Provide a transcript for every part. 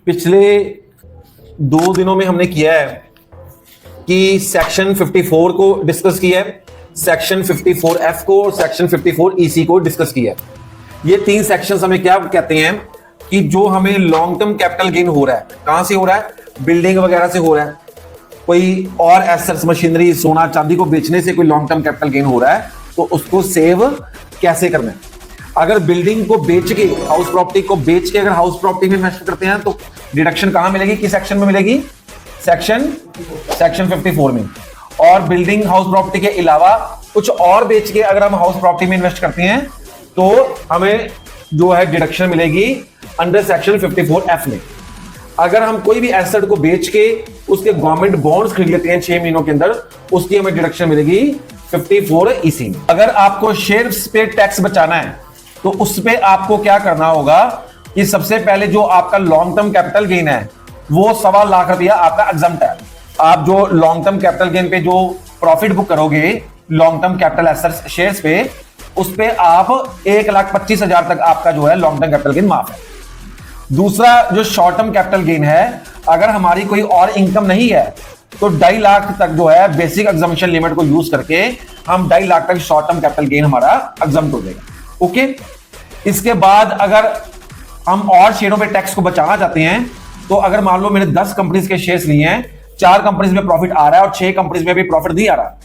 पिछले 2 दिनों में हमने किया है कि सेक्शन 54 को डिस्कस किया है, सेक्शन 54F को और सेक्शन 54EC को डिस्कस किया है। ये 3 सेक्शंस हमें क्या कहते हैं कि जो हमें लॉन्ग टर्म कैपिटल गेन हो रहा है, कहां से हो रहा है? बिल्डिंग वगैरह से हो रहा है, कोई और एसेट्स मशीनरी सोना चांदी को बेचने से कोई लॉन्ग टर्म कैपिटल गेन हो रहा है, तो उसको सेव कैसे करना है। अगर बिल्डिंग को बेच के, हाउस प्रॉपर्टी को बेच के अगर हाउस प्रॉपर्टी में इन्वेस्ट करते हैं तो डिडक्शन कहां मिलेगी, किस सेक्शन में मिलेगी? सेक्शन 54 में। और बिल्डिंग हाउस प्रॉपर्टी के अलावा कुछ और बेच के अगर हम हाउस प्रॉपर्टी में इन्वेस्ट करते हैं तो हमें जो है डिडक्शन मिलेगी अंडर सेक्शन 54F में। अगर हम कोई भी एसेट को बेच के उसके गवर्नमेंट बॉन्ड्स खरीद लेते हैं 6 महीनों के अंदर, उसकी हमें डिडक्शन मिलेगी 54EC में। अगर आपको शेयर्स पे टैक्स बचाना है तो उस पे आपको क्या करना होगा कि सबसे पहले जो आपका लॉन्ग टर्म कैपिटल गेन है वो 1.25 लाख रुपया आपका एग्जम्प्ट है। आप जो लॉन्ग टर्म कैपिटल गेन पे जो प्रॉफिट बुक करोगे long term capital assets shares पे, उस पे आप 1,25,000 तक आपका जो है लॉन्ग टर्म कैपिटल गेन माफ है। दूसरा जो शॉर्ट टर्म कैपिटल गेन है, अगर हमारी कोई और इनकम नहीं है तो 2.5 लाख तक जो है बेसिक एग्जम्पशन लिमिट को यूज करके हम 2.5 लाख तक शॉर्ट टर्म कैपिटल गेन हमारा एग्जम्प्ट हो जाएगा। ओके, इसके बाद अगर हम और शेयरों पे टैक्स को बचाना चाहते हैं तो अगर मान लो मैंने 10 कंपनीज के शेयर्स लिए हैं, 4 कंपनीज में प्रॉफिट आ रहा है और 6 कंपनीज में भी प्रॉफिट नहीं आ रहा,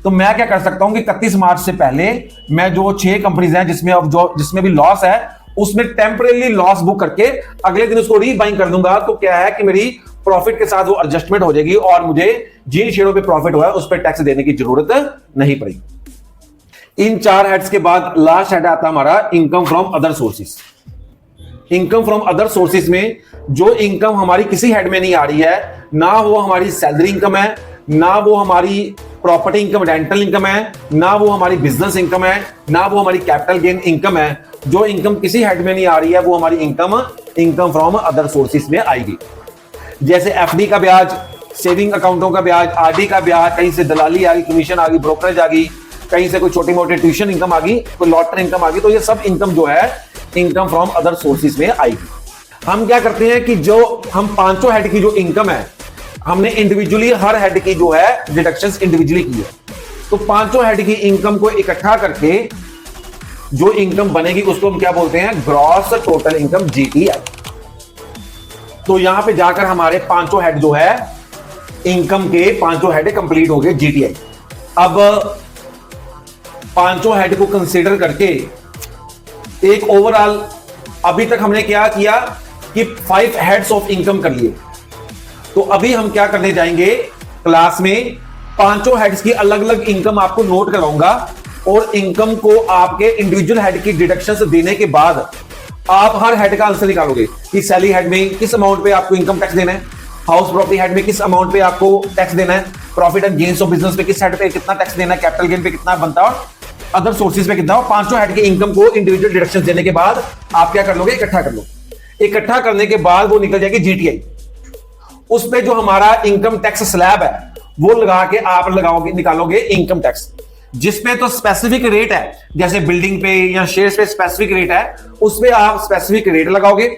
तो मैं क्या कर सकता हूं कि 31 मार्च से पहले मैं जो 6 कंपनीज हैं जिसमें भी लॉस है उसमें टेम्परेरी लॉस बुक करके अगले दिन उसको रीबाइंग कर दूंगा। तो क्या है कि मेरी प्रॉफिट के साथ वो एडजस्टमेंट हो जाएगी और मुझे जिन शेयरों पे प्रॉफिट हुआ है उस पर टैक्स देने की जरूरत नहीं पड़ेगी। इन 4 हेड्स के बाद लास्ट हेड आता हमारा income from other sources. Income from other sources में जो इनकम हमारी किसी हेड में नहीं आ रही है, ना वो हमारी सैलरी इनकम है, ना वो हमारी प्रॉपर्टी इनकम रेंटल इनकम है, ना वो हमारी बिजनेस इनकम है, ना वो हमारी कैपिटल गेन इनकम है। जो इनकम किसी हेड में नहीं आ रही है वो हमारी इनकम फ्रॉम अदर सोर्सेस में आएगी। जैसे एफडी का ब्याज, सेविंग अकाउंटों का ब्याज, आरडी का ब्याज, कहीं से दलाली आ गई, कमीशन आ गई, ब्रोकरेज आ गई, कहीं से कोई छोटी मोटी ट्यूशन इनकम आ गई, कोई लॉटरी इनकम आ गई, तो ये सब इनकम जो है इनकम फ्रॉम अदर सोर्सेस में आएगी। हम क्या करते हैं कि जो हम 5 हेड की जो इनकम है हमने इंडिविजुअली हर हेड की जो है डिडक्शंस इंडिविजुअली की है। तो 5 हेड की इनकम को इकट्ठा करके जो इनकम बनेगी उसको हम क्या बोलते हैं? Gross total income, GTI। तो यहां पे जाकर हमारे 5 हेड जो है इनकम के 5 हेड कंप्लीट हो गए GTI। अब 5 हेड को कंसीडर करके एक ओवरऑल अभी तक हमने क्या किया कि 5 हेड्स ऑफ इनकम कर लिए। तो अभी हम क्या करने जाएंगे क्लास में, 5 हेड्स की अलग अलग इनकम आपको नोट कराऊंगा और इनकम को आपके इंडिविजुअल हेड की डिडक्शंस देने के बाद आप हर हेड का आंसर निकालोगे कि सैलरी हेड में किस अमाउंट पे आपको इनकम टैक्स देना है, हाउस प्रॉपर्टी हेड में किस अमाउंट पे आपको टैक्स देना है, profit and gains of business पे किस हेड पे कितना टैक्स देना है, कैपिटल गेन पे कितना बनता है और अदर सोर्सेज पे कितना। 5 हेड की इनकम को इंडिविजुअल डिडक्शंस देने के बाद आप क्या कर लोगे? इकट्ठा कर लो। इकट्ठा करने के बाद वो निकल जाएगी GTI। उस पे जो हमारा इनकम टैक्स स्लैब है वो लगा के आप लगाओगे, निकालोगे इनकम टैक्स, जिसमें तो स्पेसिफिक रेट है, जैसे बिल्डिंग पे या शेयर्स पे स्पेसिफिक रेट है, उस पे आप स्पेसिफिक रेट लगाओगे,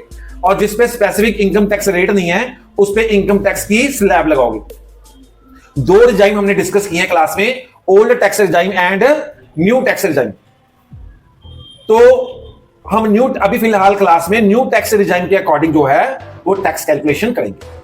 और जिसपे स्पेसिफिक इनकम टैक्स रेट नहीं है उस पे इनकम टैक्स की स्लैब लगाओगे। 2 रिजाइम हमने डिस्कस किए हैं क्लास में, old tax regime and new tax regime. तो हम अभी फिलहाल क्लास में न्यू टैक्स रिजाइम के अकॉर्डिंग जो है वो टैक्स कैलकुलेशन करेंगे।